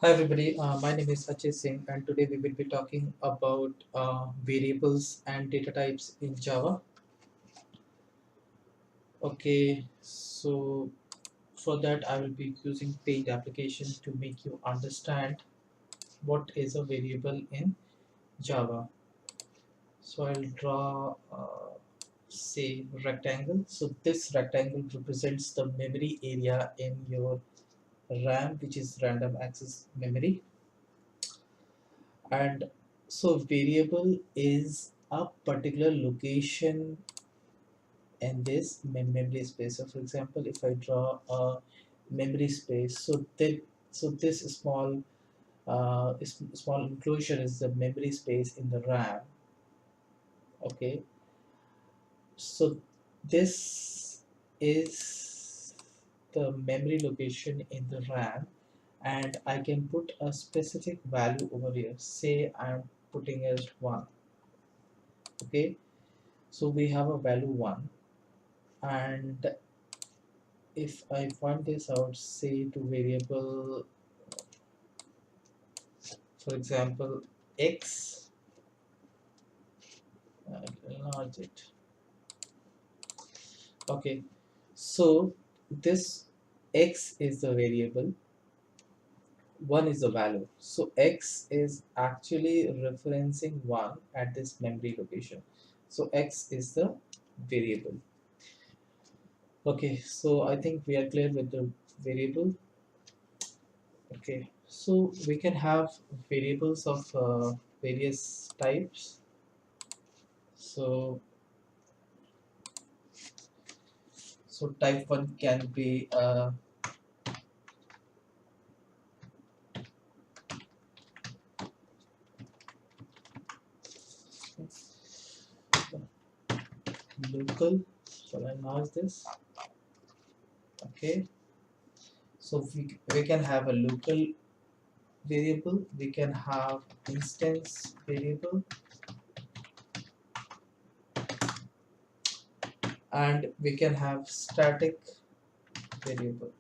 Hi everybody, my name is Ajay Singh and today we will be talking about variables and data types in Java. Okay, so for that I will be using paid application to make you understand what is a variable in Java. So I'll draw say rectangle. So this rectangle represents the memory area in your RAM, which is random access memory. And so variable is a particular location in this memory space. So for example, if I draw a memory space, so this small enclosure is the memory space in the RAM. Okay, so this is the memory location in the RAM, and I can put a specific value over here. Say I'm putting as 1. Okay, so we have a value 1, and if I want this out, say to variable, for example, x, enlarge it. Okay, so this x is the variable, 1 is the value. So x is actually referencing 1 at this memory location. So x is the variable. Okay, so I think we are clear with the variable. Okay, so we can have variables of various types. So, so type 1 can be local. Shall I mark this? Okay, so we can have a local variable, we can have instance variable, and we can have static variable.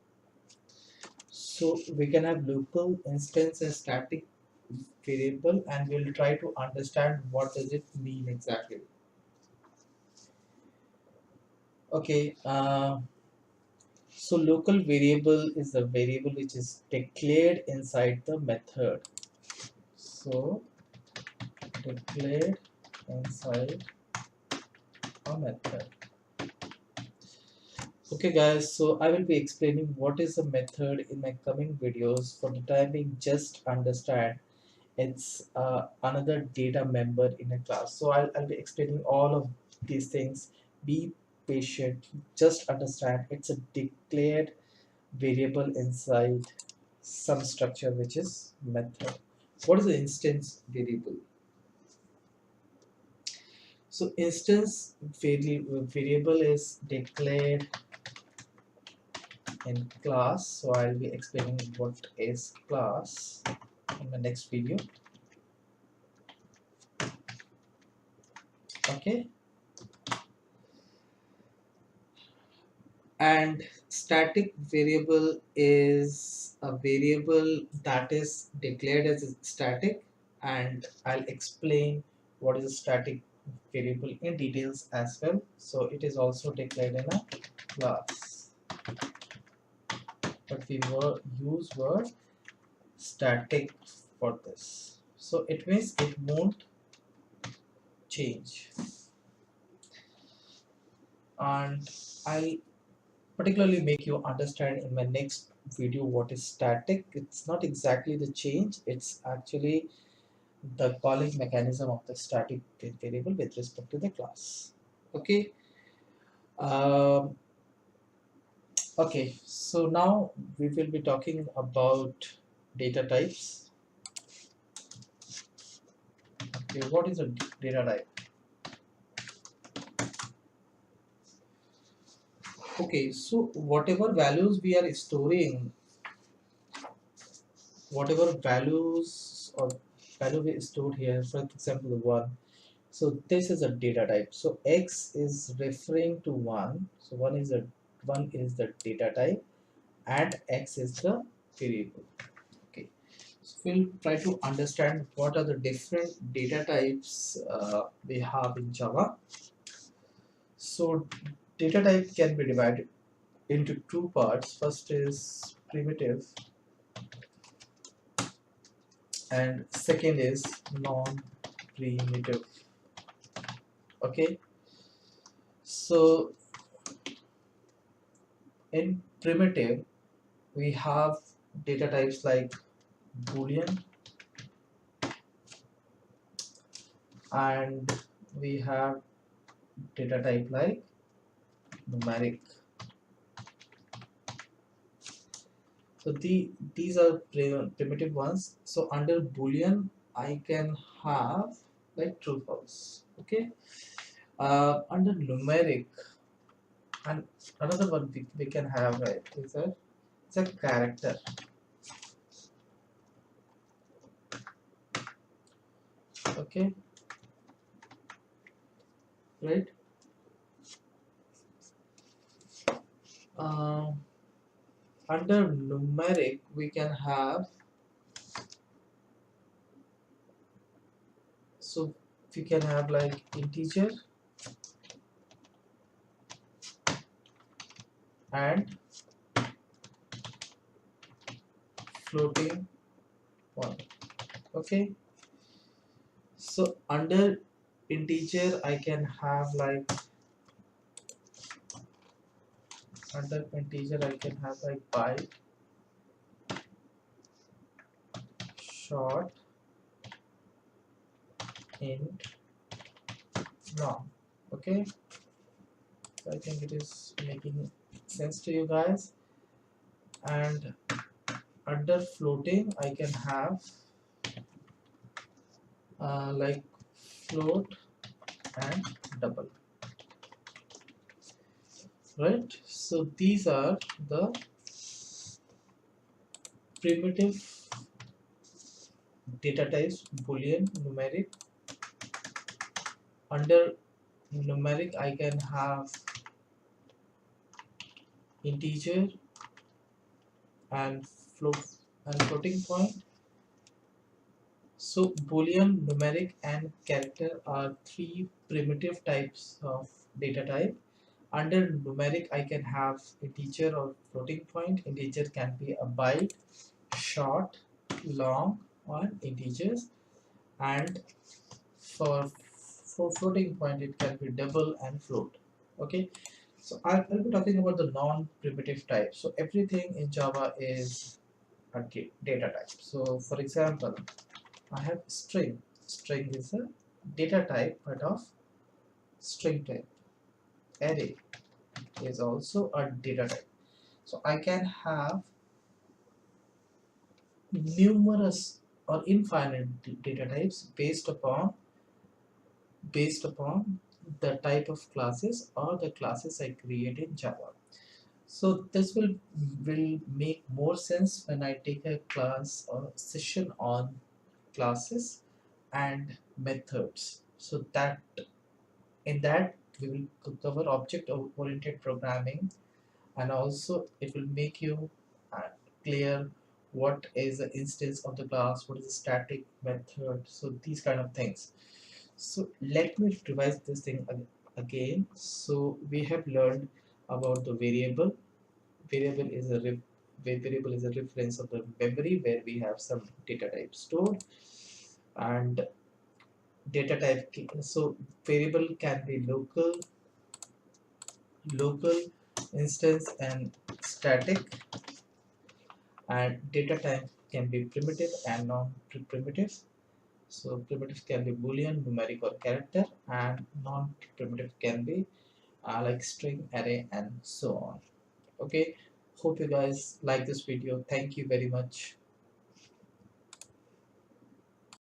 So we can have local, instance, and static variable, and we'll try to understand what does it mean exactly. Okay, so local variable is the variable which is declared inside the method. So declared inside a method. Okay guys, so I will be explaining what is a method in my coming videos. For the time being, just understand it's another data member in a class. So I'll be explaining all of these things. Be patient, just understand it's a declared variable inside some structure which is method. What is the instance variable? So instance variable is declared in class. So I'll be explaining what is class in the next video. Okay, and static variable is a variable that is declared as static, and I'll explain what is a static variable in details as well. So it is also declared in a class, but we use word static for this. So it means it won't change, and I'll particularly make you understand in my next video what is static. It's not exactly the change, it's actually the calling mechanism of the static variable with respect to the class. Okay, um, okay, so now we will be talking about data types. Okay, what is a data type? Okay, so whatever values we are storing, whatever values or value we stored here, for example, the 1. So this is a data type. So X is referring to 1. So 1 is the data type, and X is the variable. Okay. We'll try to understand what are the different data types we have in Java. So data type can be divided into two parts. First is primitive and second is non-primitive. Okay, so in primitive we have data types like boolean, and we have data type like numeric. So these are primitive ones. So under boolean I can have like true false. Okay, under numeric, and another one we can have, right, is a, it's a character. Okay, right. uh, Under numeric we can have, so we can have like integer and floating point. Okay, so under integer I can have like, under integer I can have like byte, short, int, long. Okay, so I think it is making sense to you guys. And under floating I can have like float and double, right? So these are the primitive data types: boolean, numeric. Under numeric I can have integer and float and floating point. So boolean, numeric and character are three primitive types of data type. Under numeric I can have integer or floating point. Integer can be a byte, short, long, or integers. And for floating point it can be double and float. Okay, so I'll be talking about the non-primitive type. So everything in Java is a data type. So for example, I have string. String is a data type but of string type. Array is also a data type. So I can have numerous or infinite data types based upon the type of classes or the classes I create in Java. So this will make more sense when I take a class or session on classes and methods. So that in that we will cover object oriented programming, and also it will make you uh, clear what is the instance of the class, what is the static method, so these kind of things. So let me revise this thing again. So we have learned about the variable. Variable is a reference of the memory where we have some data type stored. And data type, so variable can be local instance and static, and data type can be primitive and non-primitive. So primitive can be boolean, numeric or character, and non-primitive can be like string, array and so on. Okay, hope you guys like this video. Thank you very much.